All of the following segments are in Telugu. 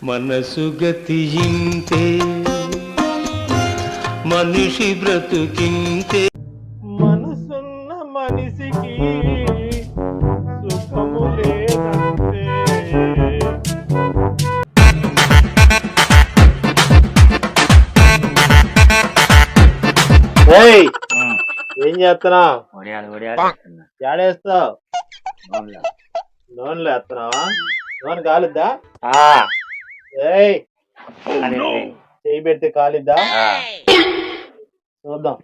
మనసు గతియింతే మనిషి బ్రతుకింతే మనసున్న మనిషికి సుఖము లేదంటే. ఏయ్ ఏం చేస్తున్నావు? ఏడేస్తావు? నూనెలో వేస్తున్నావా? నూనె కాలిద్దా? ఏయ్ చేయి పెడితే కాలిద్దా? చూద్దాం.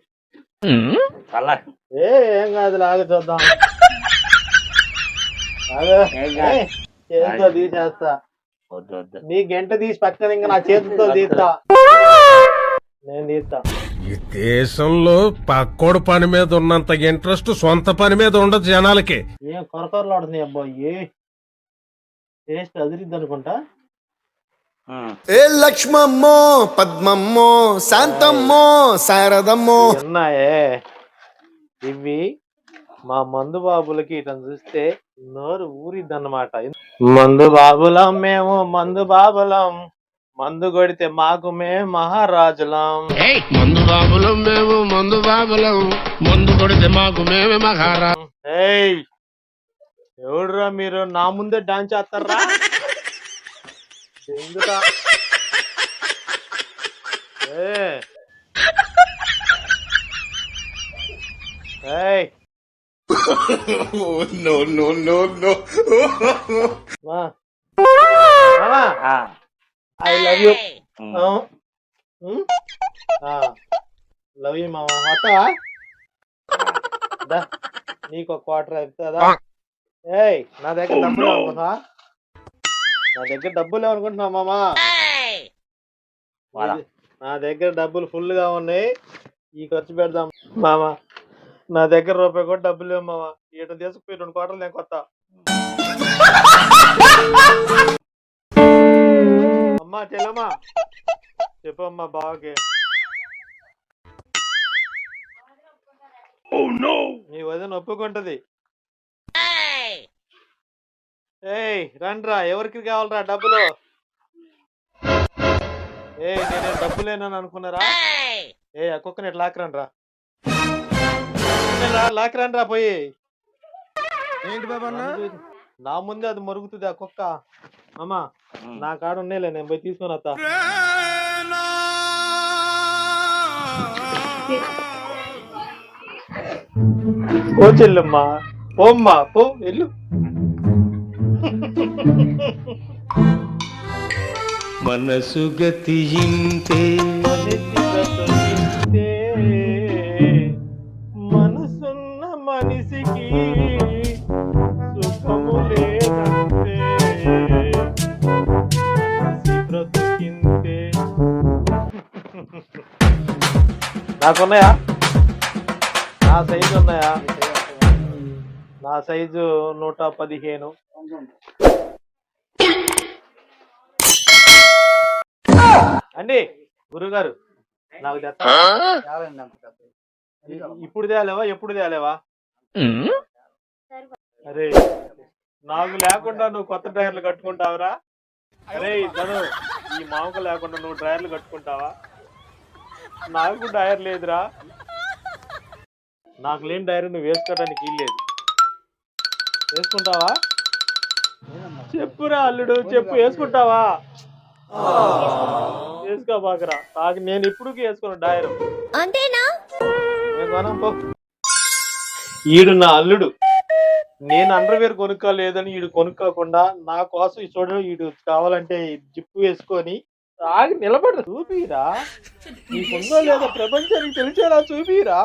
ఏం కాదు, లాగా చూద్దాం. చేతితో తీసేస్తా. నీ గంట తీసి పక్కన ఇంకా నా చేతితో తీస్తా. నేను తీస్తా. ఈ దేశంలో పక్కోడు పని మీద ఉన్నంత ఇంట్రెస్ట్ సొంత పని మీద ఉండదు జనాలకి. ఏం కొరకొరలాడుతున్నాయి అబ్బాయి, టేస్ట్ అదిరిద్ది అనుకుంటా. ఏ లక్ష్మమ్మో, పద్మమ్మో, శాంతమ్మో, శారదమ్మో ఉన్నాయే ఇవి. మా మందు బాబులకి ఇటని చూస్తే నోరు ఊరిద్దన్నమాట. మందు బాబులం మేము, మందు బాబులం, మందు కొడితే మాకు మేము మహారాజులం. మందు బాబులం మేము, మందు బాబులం, మందు కొడితే మాకు మేమే మహారా. ఏయ్ ఎవడురా మీరు? నా ముందే డాన్స్ చేస్తారా? ఎందుకా? ఏయ్ no no no no. I love you. Love you మామ. వస్తావా? నీకు ఒక క్వార్టర్ అవుతుందా? ఏయ్ నా దగ్గర డబ్బులు అనుకుంటున్నా? నా దగ్గర డబ్బులు ఏమనుకుంటున్నావు మామా? నా దగ్గర డబ్బులు ఫుల్ గా ఉన్నాయి, ఈ ఖర్చు పెడదాం మామా. నా దగ్గర రూపాయి కూడా డబ్బులు లేవు మామా. ఇటు తీసుకుపోయి 2 క్వార్టర్లు నేను కొత్త. అమ్మా చెల్లమ్మా చెప్పమ్మా బావకి. నీ వదిన ఒప్పుకుంటది. ఏయ్ రండ్రా, ఎవరికి కావాలరా డబ్బులు? ఏయ్ నేను డబ్బులేనని అనుకున్నారా? ఏ ఆ కుక్కని ఇట్లా లాక్కరండ్రా, లాక్కరండ్రా పోయి. ఏంటి బాబా? నా ముందే అది మరుగుతుంది ఆ కుక్క. అమ్మా నా కాడ ఉన్నాయిలే, నేను పోయి తీసుకొని వస్తా. ఓ చెల్లమ్మా పోమ్మా, పో వెళ్ళు. మనసు గతియింతే మనసున్న మనిషికి సుఖము లేదంటే బ్రతుకింతే. నాకున్నాయా? నా సైజు ఉన్నాయా? నా సైజు 115. అండి గురుగారు నాకు ఇప్పుడు తేలేవా? ఎప్పుడు తేలేవా? అరే నాకు లేకుండా నువ్వు కొత్త డ్రైవర్లు కట్టుకుంటావురా? అరే ధను, ఈ మామకు లేకుండా నువ్వు డ్రైవర్లు కట్టుకుంటావా? నాకు డ్రైవర్ లేదురా. నాకు లేని డ్రైవర్ నువ్వు వేసుకోవడానికి వీల్లేదు. వేసుకుంటావా? చెప్పురా అల్లుడు, చెప్పు. వేసుకుంటావా? వేసుకోబాకరా. నాకు నేను ఇప్పుడు వేసుకున్నా డ్రైవర్. అంతేనా? ఈడు నా అల్లుడు. నేను అండర్వేర్ కొనుక్కోలేదని ఈడు కొనుక్కోకుండా నా కోసం చూడ, ఈడు కావాలంటే జిప్పు వేసుకొని ఆగి నిలబడు. చూపిరా, నీకుందో లేదో ప్రపంచానికి తెలిసేలా చూపిరా.